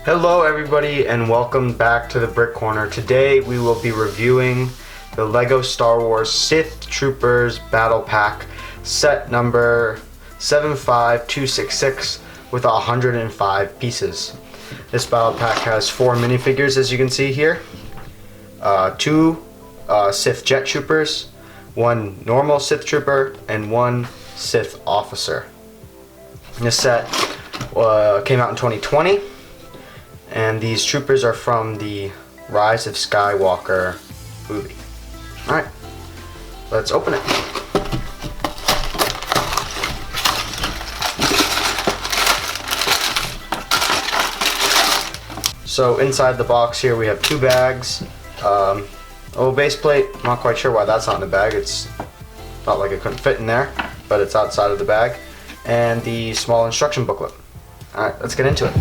Hello everybody and welcome back to the Brick Corner. Today we will be reviewing the LEGO Star Wars Sith Troopers Battle Pack set number 75266 with 105 pieces. This battle pack has 4 minifigures, as you can see here. 2 Sith Jet Troopers, 1 normal Sith Trooper, and 1 Sith Officer. This set came out in 2020. And these troopers are from the Rise of Skywalker movie. Alright, let's open it. So inside the box here we have 2 bags. Base plate, not quite sure why that's not in the bag. It's felt like it couldn't fit in there, but it's outside of the bag. And the small instruction booklet. Alright, let's get into it.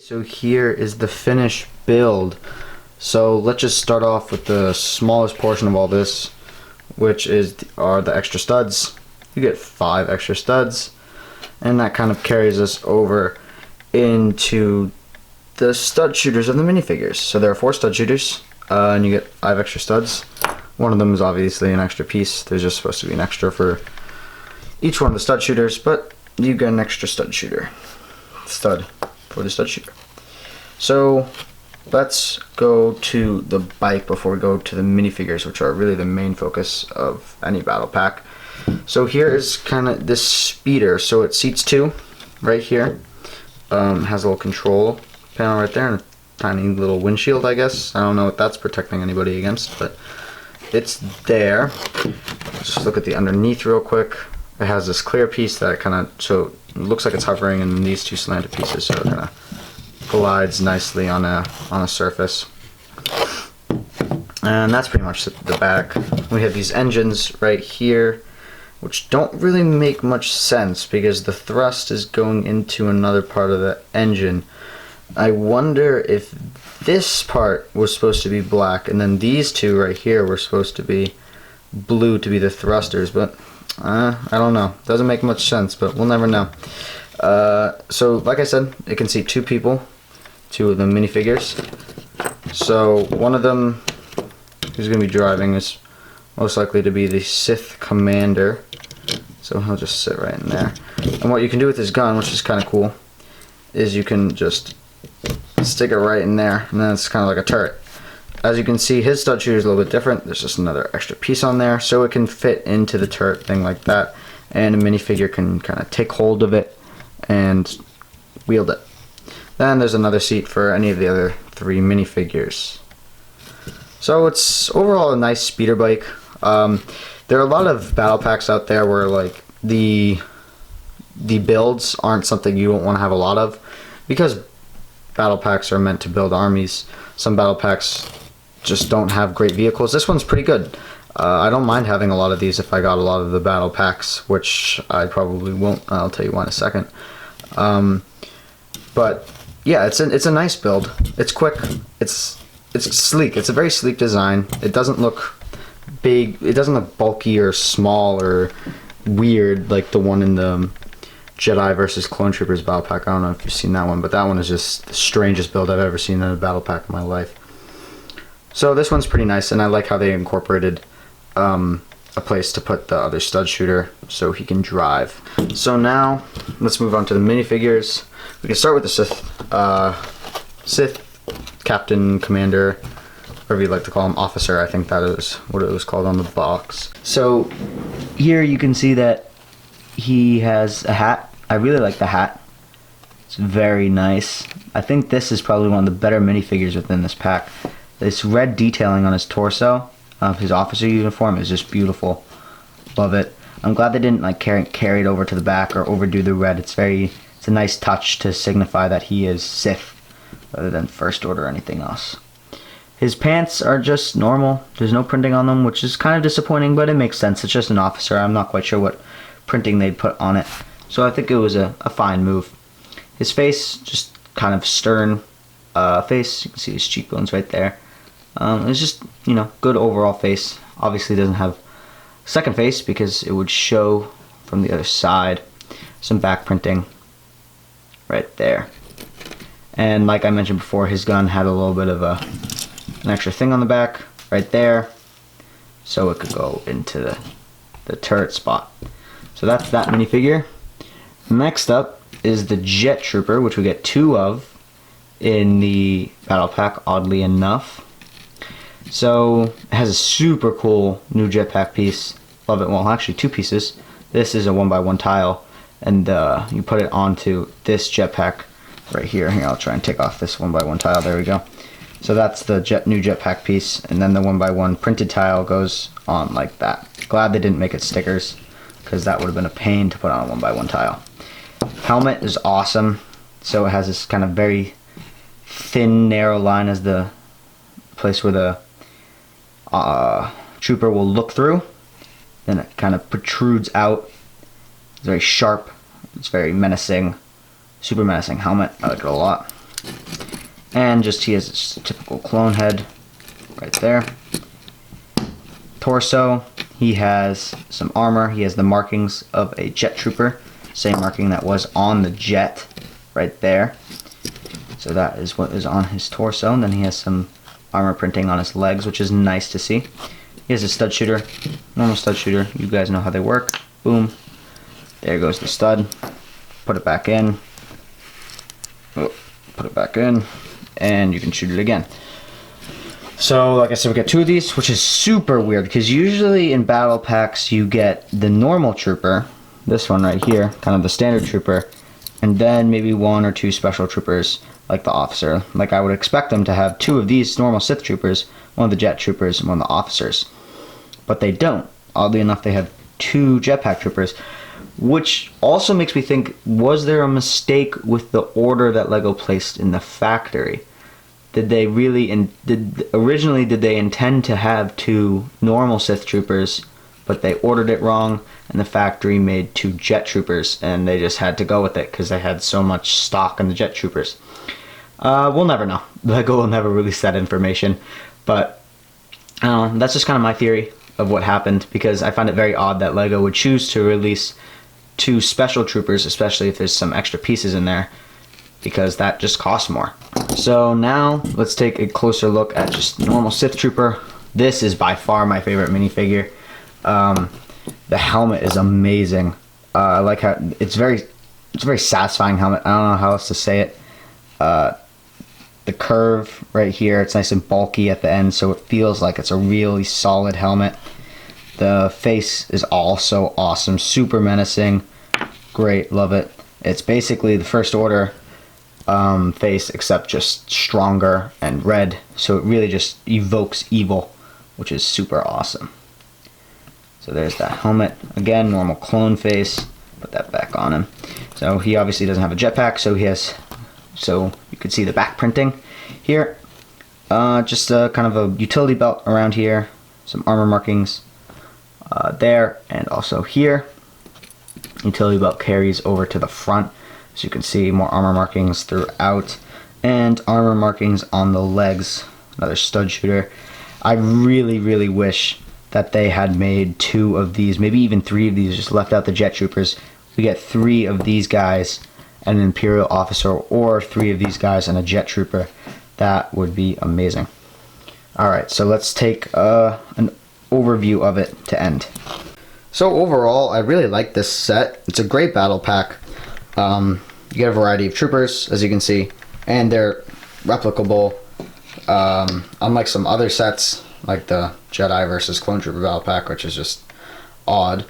So here is the finished build. So let's just start off with the smallest portion of all this, which are the extra studs. You get 5 extra studs, and that kind of carries us over into the stud shooters of the minifigures. So there are 4 stud shooters, and you get 5 extra studs. One of them is obviously an extra piece. There's just supposed to be an extra for each one of the stud shooters, but you get an extra stud for the stud shooter. So let's go to the bike before we go to the minifigures, which are really the main focus of any battle pack. So here is kind of this speeder. So it seats 2 right here. Has a little control panel right there and a tiny little windshield, I guess. I don't know what that's protecting anybody against, but it's there. Let's just look at the underneath real quick. It has this clear piece that so it looks like it's hovering, and these 2 slanted pieces, so it kind of glides nicely on a surface. And that's pretty much the back. We have these engines right here, which don't really make much sense because the thrust is going into another part of the engine. I wonder if this part was supposed to be black and then these 2 right here were supposed to be blue to be the thrusters, but I don't know. Doesn't make much sense, but we'll never know. So like I said, it can seat 2 people, 2 of the minifigures. So one of them who's going to be driving is most likely to be the Sith Commander. So he'll just sit right in there. And what you can do with this gun, which is kind of cool, is you can just stick it right in there, and then it's kind of like a turret. As you can see, his stud shooter is a little bit different. There's just another extra piece on there, so it can fit into the turret thing like that, and a minifigure can kind of take hold of it and wield it. Then there's another seat for any of the other 3 minifigures. So it's overall a nice speeder bike. There are a lot of battle packs out there where like the builds aren't something you don't want to have a lot of, because battle packs are meant to build armies. Some battle packs just don't have great vehicles. This one's pretty good. I don't mind having a lot of these if I got a lot of the battle packs, which I probably won't. I'll tell you why in a second. But yeah, it's a nice build. It's quick. It's sleek. It's a very sleek design. It doesn't look big. It doesn't look bulky or small or weird like the one in the Jedi versus Clone Troopers battle pack. I don't know if you've seen that one, but that one is just the strangest build I've ever seen in a battle pack in my life. So this one's pretty nice, and I like how they incorporated a place to put the other stud shooter so he can drive. So now let's move on to the minifigures. We can start with the Sith Captain Commander whatever you'd like to call him, officer. I think that is what it was called on the box. So here you can see that he has a hat. I really like the hat. It's very nice. I think this is probably one of the better minifigures within this pack. This red detailing on his torso of his officer uniform is just beautiful. Love it. I'm glad they didn't like carry it over to the back or overdo the red. It's a nice touch to signify that he is Sith rather than First Order or anything else. His pants are just normal. There's no printing on them, which is kind of disappointing, but it makes sense. It's just an officer. I'm not quite sure what printing they'd put on it. So I think it was a fine move. His face, just kind of stern face. You can see his cheekbones right there. It's just, you know, good overall face. Obviously doesn't have second face because it would show from the other side. Some back printing right there. And like I mentioned before, his gun had a little bit of an extra thing on the back right there, so it could go into the turret spot. So that's that minifigure. Next up is the Jet Trooper, which we get 2 of in the battle pack, oddly enough. So it has a super cool new jetpack piece. Love it. Well, actually 2 pieces. This is a 1x1 tile, and you put it onto this jetpack right here. Here, I'll try and take off this 1x1 tile. There we go. So that's the new jetpack piece, and then the 1x1 printed tile goes on like that. Glad they didn't make it stickers, because that would have been a pain to put on a 1x1 tile. Helmet is awesome. So it has this kind of very thin, narrow line as the place where the trooper will look through. Then it kind of protrudes out. It's very sharp. It's very menacing. Super menacing helmet. I like it a lot. And just he has this typical clone head right there. Torso, he has some armor. He has the markings of a jet trooper. Same marking that was on the jet right there. So that is what is on his torso. And then he has some armor printing on his legs, which is nice to see. He has a stud shooter. Normal stud shooter. You guys know how they work. Boom. There goes the stud. Put it back in. Oh, put it back in. And you can shoot it again. So, like I said, we get 2 of these, which is super weird, because usually in battle packs you get the normal trooper, this one right here, kind of the standard trooper, and then maybe 1 or 2 special troopers, like the officer. Like I would expect them to have 2 of these normal Sith troopers, 1 of the jet troopers, and 1 of the officers. But they don't. Oddly enough, they have 2 jetpack troopers, which also makes me think, was there a mistake with the order that LEGO placed in the factory? Did they really, originally did they intend to have 2 normal Sith troopers, but they ordered it wrong, and the factory made 2 jet troopers, and they just had to go with it because they had so much stock in the jet troopers? We'll never know. LEGO will never release that information, but that's just kind of my theory of what happened, because I find it very odd that LEGO would choose to release 2 special troopers, especially if there's some extra pieces in there, because that just costs more. So now let's take a closer look at just normal Sith trooper. This is by far my favorite minifigure. The helmet is amazing. I like how it's a very satisfying helmet. I don't know how else to say it. The curve right here, it's nice and bulky at the end, so it feels like it's a really solid helmet. The face is also awesome, super menacing. Great, love it. It's basically the First Order face, except just stronger and red, so it really just evokes evil, which is super awesome. So there's that helmet. Again, normal clone face. Put that back on him. So he obviously doesn't have a jetpack, so you can see the back printing here. Just a kind of a utility belt around here, some armor markings there, and also here. Utility belt carries over to the front, so you can see more armor markings throughout, and armor markings on the legs. Another stud shooter. I really wish that they had made 2 of these, maybe even 3 of these, just left out the jet troopers. We get 3 of these guys and an Imperial officer, or 3 of these guys and a jet trooper. That would be amazing. Alright, so let's take an overview of it to end. So overall, I really like this set. It's a great battle pack. You get a variety of troopers, as you can see, and they're replicable. Unlike some other sets, like the Jedi versus Clone Trooper Battle Pack, which is just odd.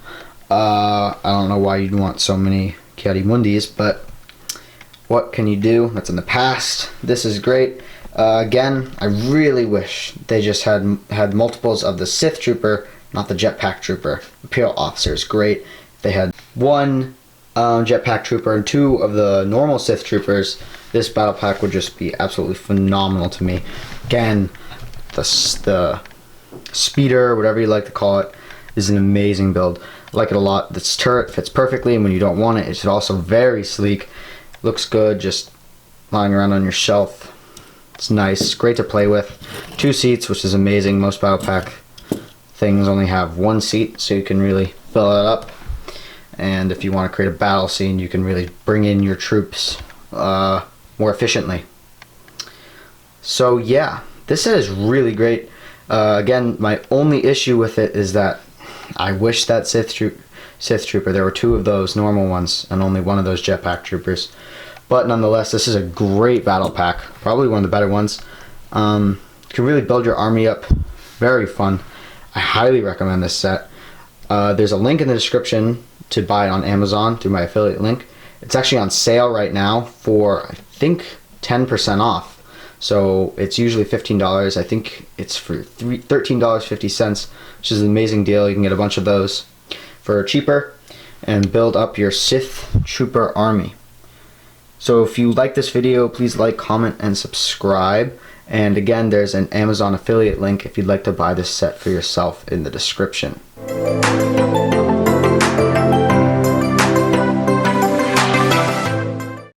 I don't know why you'd want so many Ki-Adi-Mundis, but what can you do? That's in the past. This is great. Again, I really wish they just had multiples of the Sith Trooper, not the Jetpack Trooper. Imperial Officer is great. If they had one Jetpack Trooper and 2 of the normal Sith Troopers, this battle pack would just be absolutely phenomenal to me. Again, the speeder, whatever you like to call it, is an amazing build. I like it a lot. This turret fits perfectly, and when you don't want it, it's also very sleek. Looks good just lying around on your shelf. It's nice, great to play with. 2 seats, which is amazing. Most battle pack things only have 1 seat, so you can really fill it up. And if you want to create a battle scene, you can really bring in your troops more efficiently. So yeah, this set is really great. Again, my only issue with it is that I wish that Sith Trooper, there were 2 of those normal ones and only 1 of those Jetpack Troopers. But nonetheless, this is a great battle pack, probably one of the better ones. You can really build your army up, very fun. I highly recommend this set. There's a link in the description to buy it on Amazon through my affiliate link. It's actually on sale right now for, I think, 10% off. So it's usually $15. I think it's for $13.50, which is an amazing deal. You can get a bunch of those for cheaper and build up your Sith Trooper army. So if you like this video, please like, comment, and subscribe. And again, there's an Amazon affiliate link if you'd like to buy this set for yourself in the description.